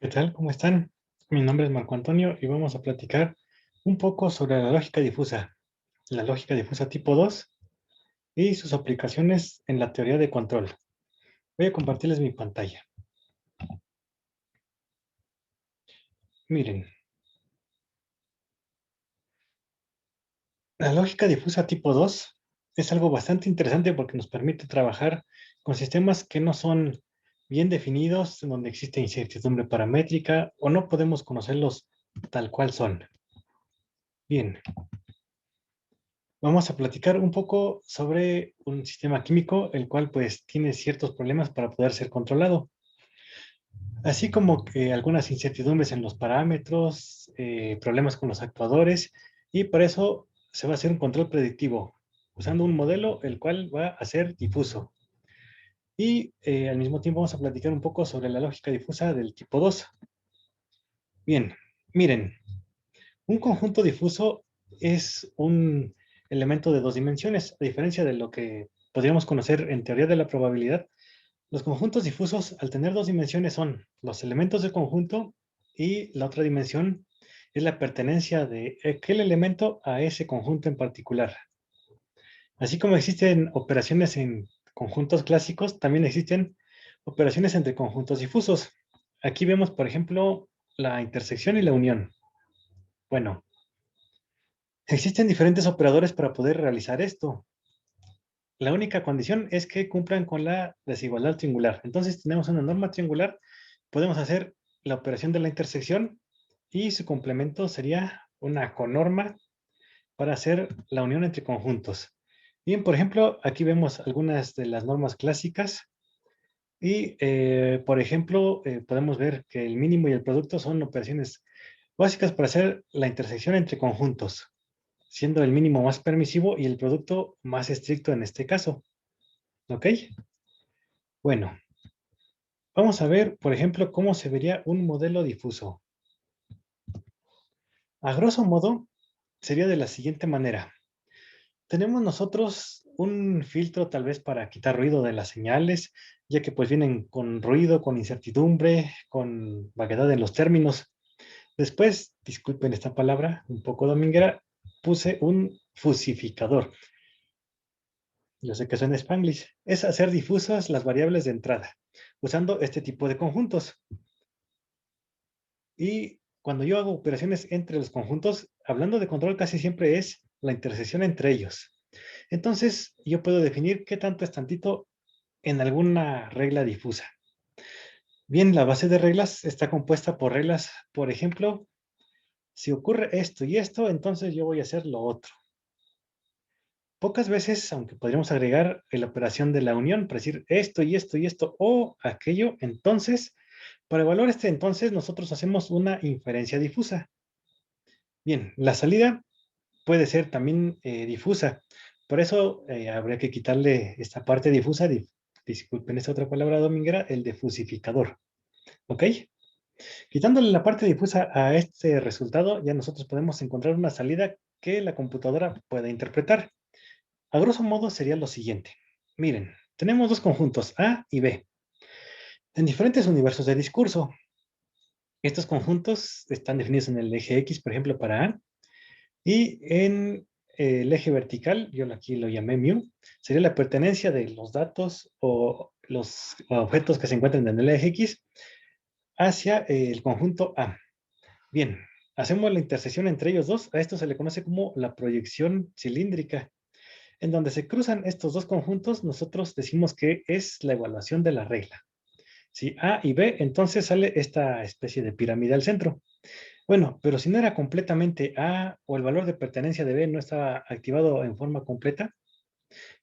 ¿Qué tal? ¿Cómo están? Mi nombre es Marco Antonio y vamos a platicar un poco sobre la lógica difusa tipo 2 y sus aplicaciones en la teoría de control. Voy a compartirles mi pantalla. Miren, la lógica difusa tipo 2 es algo bastante interesante porque nos permite trabajar con sistemas que no son bien definidos, en donde existe incertidumbre paramétrica o no podemos conocerlos tal cual son. Bien, vamos a platicar un poco sobre un sistema químico, el cual pues tiene ciertos problemas para poder ser controlado, así como que algunas incertidumbres en los parámetros, problemas con los actuadores, y por eso se va a hacer un control predictivo, usando un modelo el cual va a ser difuso. Y al mismo tiempo vamos a platicar un poco sobre la lógica difusa del tipo 2. Bien, miren, un conjunto difuso es un elemento de dos dimensiones, a diferencia de lo que podríamos conocer en teoría de la probabilidad. Los conjuntos difusos, al tener dos dimensiones, son los elementos del conjunto y la otra dimensión es la pertenencia de aquel elemento a ese conjunto en particular. Así como existen operaciones en conjuntos clásicos, también existen operaciones entre conjuntos difusos. Aquí vemos, por ejemplo, la intersección y la unión. Bueno, existen diferentes operadores para poder realizar esto. La única condición es que cumplan con la desigualdad triangular. Entonces tenemos una norma triangular, podemos hacer la operación de la intersección y su complemento sería una conorma para hacer la unión entre conjuntos. Bien, por ejemplo, aquí vemos algunas de las normas clásicas y, por ejemplo, podemos ver que el mínimo y el producto son operaciones básicas para hacer la intersección entre conjuntos, siendo el mínimo más permisivo y el producto más estricto en este caso. ¿Ok? Bueno, vamos a ver, por ejemplo, cómo se vería un modelo difuso. A grosso modo, sería de la siguiente manera. Tenemos nosotros un filtro tal vez para quitar ruido de las señales, ya que pues vienen con ruido, con incertidumbre, con vaguedad en los términos. Después, disculpen esta palabra, un poco dominguera, puse un fusificador. Yo sé que suena Spanglish. Es hacer difusas las variables de entrada, usando este tipo de conjuntos. Y cuando yo hago operaciones entre los conjuntos, hablando de control, casi siempre es la intersección entre ellos. Entonces, yo puedo definir qué tanto es tantito en alguna regla difusa. Bien, la base de reglas está compuesta por reglas, por ejemplo, si ocurre esto y esto, entonces yo voy a hacer lo otro. Pocas veces, aunque podríamos agregar la operación de la unión, para decir esto y esto y esto o aquello, entonces, para evaluar este entonces, nosotros hacemos una inferencia difusa. Bien, la salida puede ser también difusa. Por eso habría que quitarle esta parte difusa, disculpen esta otra palabra dominguera, el defusificador. ¿Ok? Quitándole la parte difusa a este resultado, ya nosotros podemos encontrar una salida que la computadora pueda interpretar. A grosso modo sería lo siguiente. Miren, tenemos dos conjuntos, A y B, en diferentes universos de discurso. Estos conjuntos están definidos en el eje X, por ejemplo, para A, y en el eje vertical, yo aquí lo llamé mu, sería la pertenencia de los datos o los objetos que se encuentran en el eje X hacia el conjunto A. Bien, hacemos la intersección entre ellos dos. A esto se le conoce como la proyección cilíndrica. En donde se cruzan estos dos conjuntos, nosotros decimos que es la evaluación de la regla. Si A y B, entonces sale esta especie de pirámide al centro. Bueno, pero si no era completamente A o el valor de pertenencia de B no estaba activado en forma completa,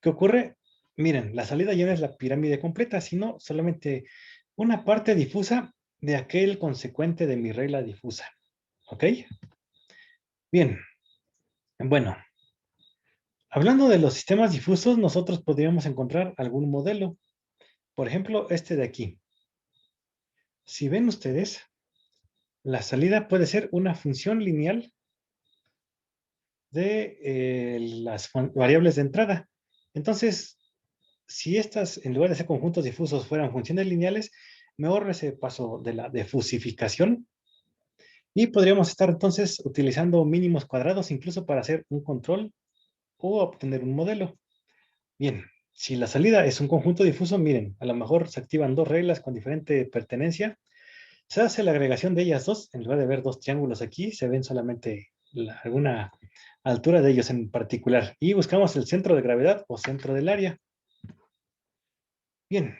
¿qué ocurre? Miren, la salida ya no es la pirámide completa, sino solamente una parte difusa de aquel consecuente de mi regla difusa. ¿Ok? Bien, bueno, hablando de los sistemas difusos, nosotros podríamos encontrar algún modelo. Por ejemplo, este de aquí. Si ven ustedes, la salida puede ser una función lineal de las variables de entrada. Entonces, si estas, en lugar de ser conjuntos difusos, fueran funciones lineales, Me ahorro ese paso de la defusificación y podríamos estar entonces utilizando mínimos cuadrados incluso para hacer un control o obtener un modelo. Bien, si la salida es un conjunto difuso, miren, a lo mejor se activan dos reglas con diferente pertenencia. Se hace la agregación de ellas dos, en lugar de ver dos triángulos aquí, se ven solamente alguna altura de ellos en particular. Y buscamos el centro de gravedad o centro del área. Bien,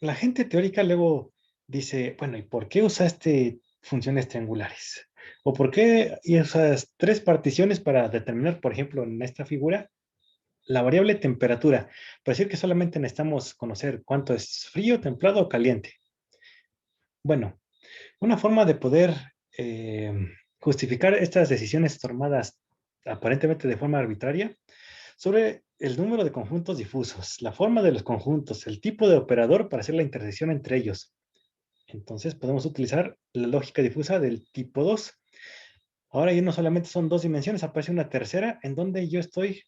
la gente teórica luego dice, bueno, ¿y por qué usaste funciones triangulares? ¿O por qué usas tres particiones para determinar, por ejemplo, en esta figura, la variable temperatura? Para decir que solamente necesitamos conocer cuánto es frío, templado o caliente. Bueno, una forma de poder eh, justificar estas decisiones tomadas aparentemente de forma arbitraria sobre el número de conjuntos difusos, la forma de los conjuntos, el tipo de operador para hacer la intersección entre ellos. Entonces podemos utilizar la lógica difusa del tipo 2. Ahora ya no solamente son dos dimensiones, aparece una tercera en donde yo estoy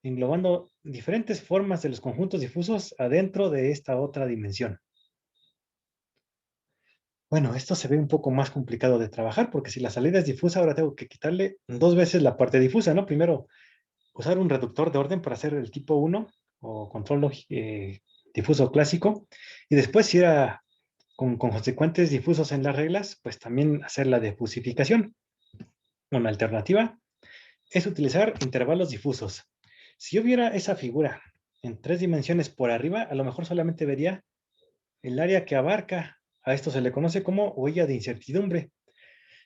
englobando diferentes formas de los conjuntos difusos adentro de esta otra dimensión. Bueno, esto se ve un poco más complicado de trabajar porque si la salida es difusa, ahora tengo que quitarle dos veces la parte difusa, ¿no? Primero, usar un reductor de orden para hacer el tipo 1 o control difuso clásico y después si era con consecuentes difusos en las reglas, pues también hacer la defusificación. Una alternativa es utilizar intervalos difusos. Si yo viera esa figura en tres dimensiones por arriba, a lo mejor solamente vería el área que abarca. A esto se le conoce como huella de incertidumbre.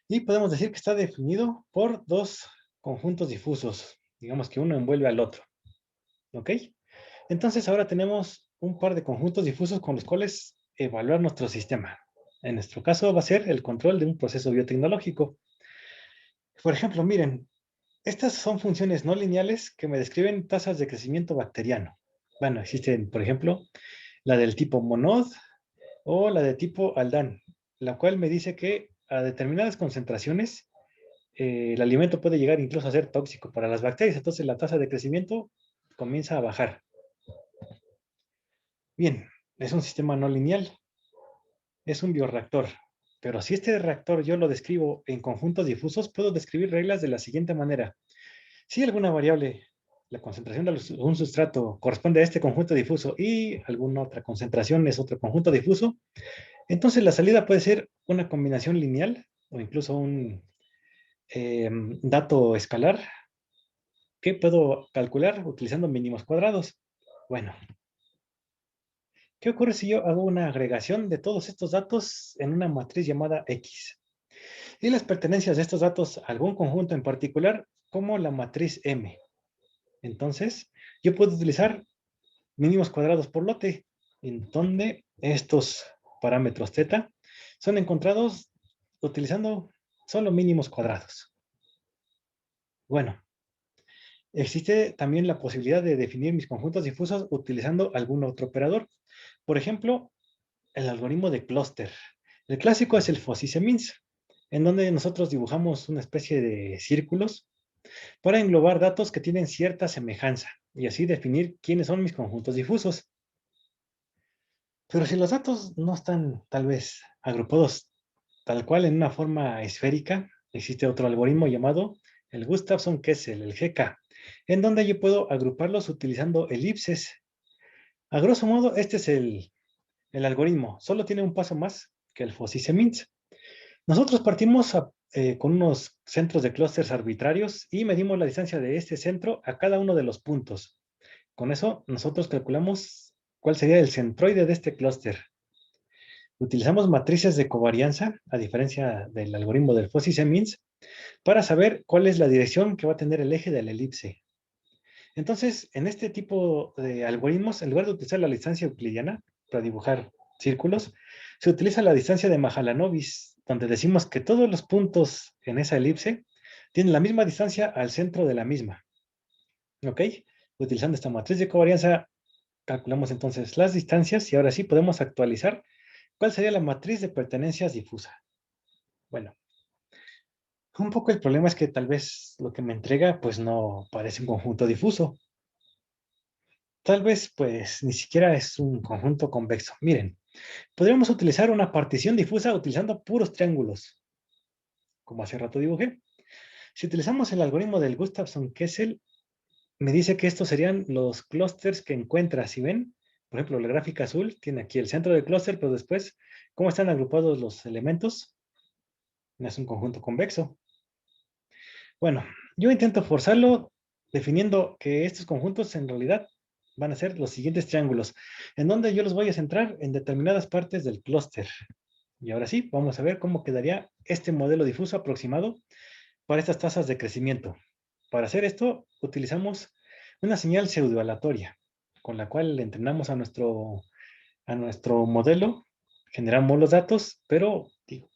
Y podemos decir que está definido por dos conjuntos difusos. Digamos que uno envuelve al otro. ¿Ok? Entonces ahora tenemos un par de conjuntos difusos con los cuales evaluar nuestro sistema. En nuestro caso va a ser el control de un proceso biotecnológico. Por ejemplo, miren, estas son funciones no lineales que me describen tasas de crecimiento bacteriano. Bueno, existen, por ejemplo, la del tipo Monod o la de tipo Aldan, la cual me dice que a determinadas concentraciones el alimento puede llegar incluso a ser tóxico para las bacterias, entonces la tasa de crecimiento comienza a bajar. Bien, es un sistema no lineal, es un bioreactor, pero si este reactor yo lo describo en conjuntos difusos, puedo describir reglas de la siguiente manera. Si alguna variable, la concentración de un sustrato corresponde a este conjunto difuso y alguna otra concentración es otro conjunto difuso, entonces la salida puede ser una combinación lineal o incluso un dato escalar que puedo calcular utilizando mínimos cuadrados. Bueno, ¿qué ocurre si yo hago una agregación de todos estos datos en una matriz llamada X? Y las pertenencias de estos datos a algún conjunto en particular, como la matriz M. Entonces, yo puedo utilizar mínimos cuadrados por lote, en donde estos parámetros θ son encontrados utilizando solo mínimos cuadrados. Bueno, existe también la posibilidad de definir mis conjuntos difusos utilizando algún otro operador. Por ejemplo, el algoritmo de clúster. El clásico es el Fuzzy-Semins, en donde nosotros dibujamos una especie de círculos para englobar datos que tienen cierta semejanza y así definir quiénes son mis conjuntos difusos. Pero si los datos no están tal vez agrupados tal cual en una forma esférica, existe otro algoritmo llamado el Gustafsson-Kessel, el GK, en donde yo puedo agruparlos utilizando elipses. A grosso modo, este es el algoritmo. Solo tiene un paso más que el Fuzzy-Semins. Nosotros partimos con unos centros de clústeres arbitrarios y medimos la distancia de este centro a cada uno de los puntos. Con eso, nosotros calculamos cuál sería el centroide de este clúster. Utilizamos matrices de covarianza, a diferencia del algoritmo del Fuzzy-Semins, para saber cuál es la dirección que va a tener el eje de la elipse. Entonces, en este tipo de algoritmos, en lugar de utilizar la distancia euclidiana para dibujar círculos, se utiliza la distancia de Mahalanobis, donde decimos que todos los puntos en esa elipse tienen la misma distancia al centro de la misma. ¿Ok? Utilizando esta matriz de covarianza, calculamos entonces las distancias y ahora sí podemos actualizar cuál sería la matriz de pertenencias difusa. Bueno, un poco el problema es que tal vez lo que me entrega pues no parece un conjunto difuso. Tal vez pues ni siquiera es un conjunto convexo. Miren, Podríamos utilizar una partición difusa utilizando puros triángulos, como hace rato dibujé. Si utilizamos el algoritmo del Gustafsson-Kessel, me dice que estos serían los clústeres que encuentra. Si ven, por ejemplo, la gráfica azul tiene aquí el centro del clúster, pero después, ¿cómo están agrupados los elementos? Es un conjunto convexo. Bueno, yo intento forzarlo definiendo que estos conjuntos en realidad van a ser los siguientes triángulos, en donde yo los voy a centrar en determinadas partes del clúster. Y ahora sí, vamos a ver cómo quedaría este modelo difuso aproximado para estas tasas de crecimiento. Para hacer esto, utilizamos una señal pseudoaleatoria, con la cual le entrenamos a nuestro modelo, generamos los datos, pero digo,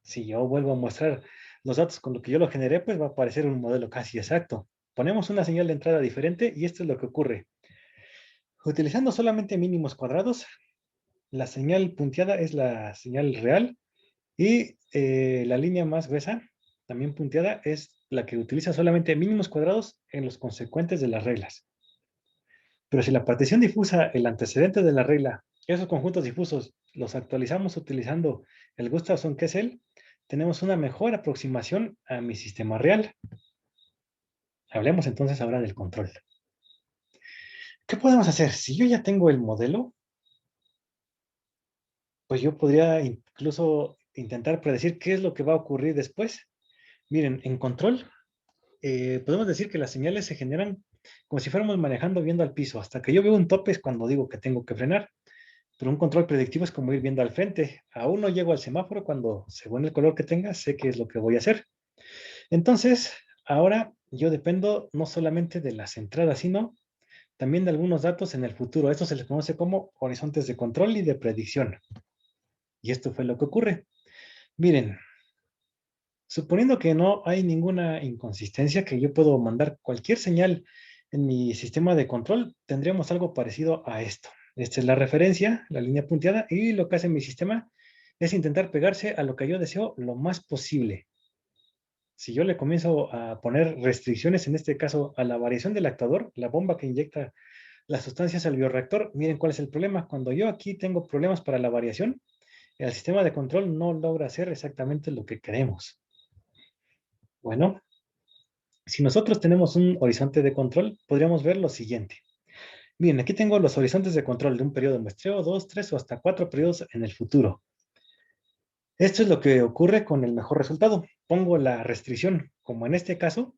si yo vuelvo a mostrar los datos con lo que yo lo generé, pues va a aparecer un modelo casi exacto. Ponemos una señal de entrada diferente y esto es lo que ocurre. Utilizando solamente mínimos cuadrados, la señal punteada es la señal real y la línea más gruesa, también punteada, es la que utiliza solamente mínimos cuadrados en los consecuentes de las reglas. Pero si la partición difusa, el antecedente de la regla, esos conjuntos difusos, los actualizamos utilizando el Gustafsson-Kessel, tenemos una mejor aproximación a mi sistema real. Hablemos entonces ahora del control. ¿Qué podemos hacer? Si yo ya tengo el modelo, pues yo podría incluso intentar predecir qué es lo que va a ocurrir después. Miren, en control, podemos decir que las señales se generan como si fuéramos manejando viendo al piso. Hasta que yo veo un tope es cuando digo que tengo que frenar. Pero un control predictivo es como ir viendo al frente. Aún no llego al semáforo cuando, según el color que tenga, sé qué es lo que voy a hacer. Entonces, ahora yo dependo no solamente de las entradas, sino también de algunos datos en el futuro. Esto se les conoce como horizontes de control y de predicción. Y esto fue lo que ocurre. Miren, suponiendo que no hay ninguna inconsistencia, que yo puedo mandar cualquier señal en mi sistema de control, tendríamos algo parecido a esto. Esta es la referencia, la línea punteada, y lo que hace mi sistema es intentar pegarse a lo que yo deseo lo más posible. Si yo le comienzo a poner restricciones, en este caso a la variación del actuador, la bomba que inyecta las sustancias al bioreactor, miren cuál es el problema. Cuando yo aquí tengo problemas para la variación, el sistema de control no logra hacer exactamente lo que queremos. Bueno, si nosotros tenemos un horizonte de control, podríamos ver lo siguiente. Miren, aquí tengo los horizontes de control de un periodo de muestreo, 2, 3 o hasta 4 periodos en el futuro. Esto es lo que ocurre con el mejor resultado. Pongo la restricción, como en este caso,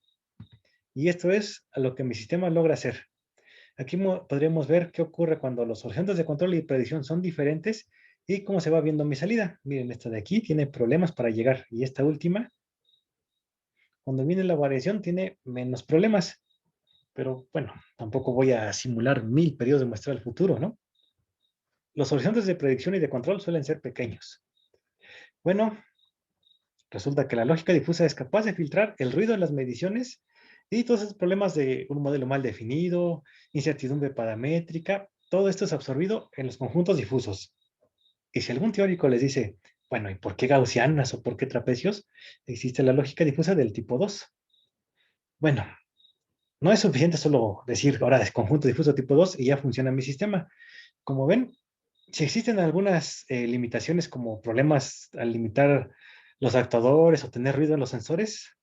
y esto es a lo que mi sistema logra hacer. Aquí podríamos ver qué ocurre cuando los horizontes de control y predicción son diferentes y cómo se va viendo mi salida. Miren, esta de aquí tiene problemas para llegar y esta última, cuando viene la variación, tiene menos problemas. Pero bueno, tampoco voy a simular 1000 periodos de muestreo al futuro, ¿no? Los horizontes de predicción y de control suelen ser pequeños. Bueno, resulta que la lógica difusa es capaz de filtrar el ruido en las mediciones y todos esos problemas de un modelo mal definido, incertidumbre paramétrica, todo esto es absorbido en los conjuntos difusos. Y si algún teórico les dice, bueno, ¿y por qué gaussianas o por qué trapecios? Existe la lógica difusa del tipo 2. Bueno, no es suficiente solo decir ahora es conjunto difuso tipo 2 y ya funciona mi sistema. Como ven, si existen algunas limitaciones como problemas al limitar los actuadores o tener ruido en los sensores,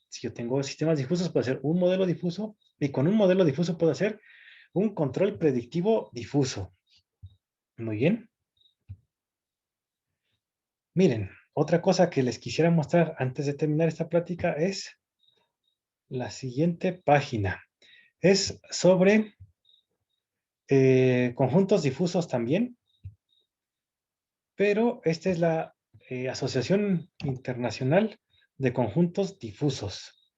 si yo tengo sistemas difusos, puedo hacer un modelo difuso y con un modelo difuso puedo hacer un control predictivo difuso. Muy bien. Miren, otra cosa que les quisiera mostrar antes de terminar esta plática es la siguiente página. Es sobre conjuntos difusos también, pero esta es la Asociación Internacional de Conjuntos Difusos.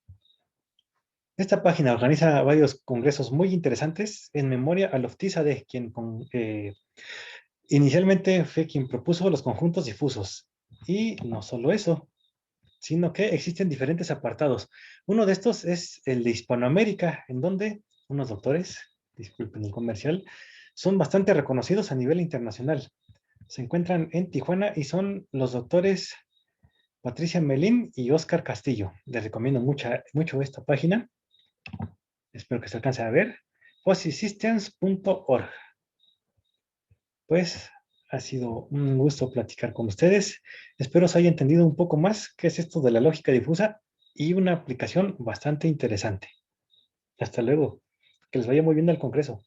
Esta página organiza varios congresos muy interesantes en memoria a Lofty-Zadeh, quien inicialmente fue quien propuso los conjuntos difusos. Y no solo eso, sino que existen diferentes apartados. Uno de estos es el de Hispanoamérica, en donde unos doctores, disculpen el comercial, son bastante reconocidos a nivel internacional. Se encuentran en Tijuana y son los doctores Patricia Melín y Oscar Castillo. Les recomiendo mucho esta página. Espero que se alcance a ver. fossysystems.org. Pues Ha sido un gusto platicar con ustedes. Espero se haya entendido un poco más qué es esto de la lógica difusa y una aplicación bastante interesante. Hasta luego. Que les vaya muy bien al Congreso.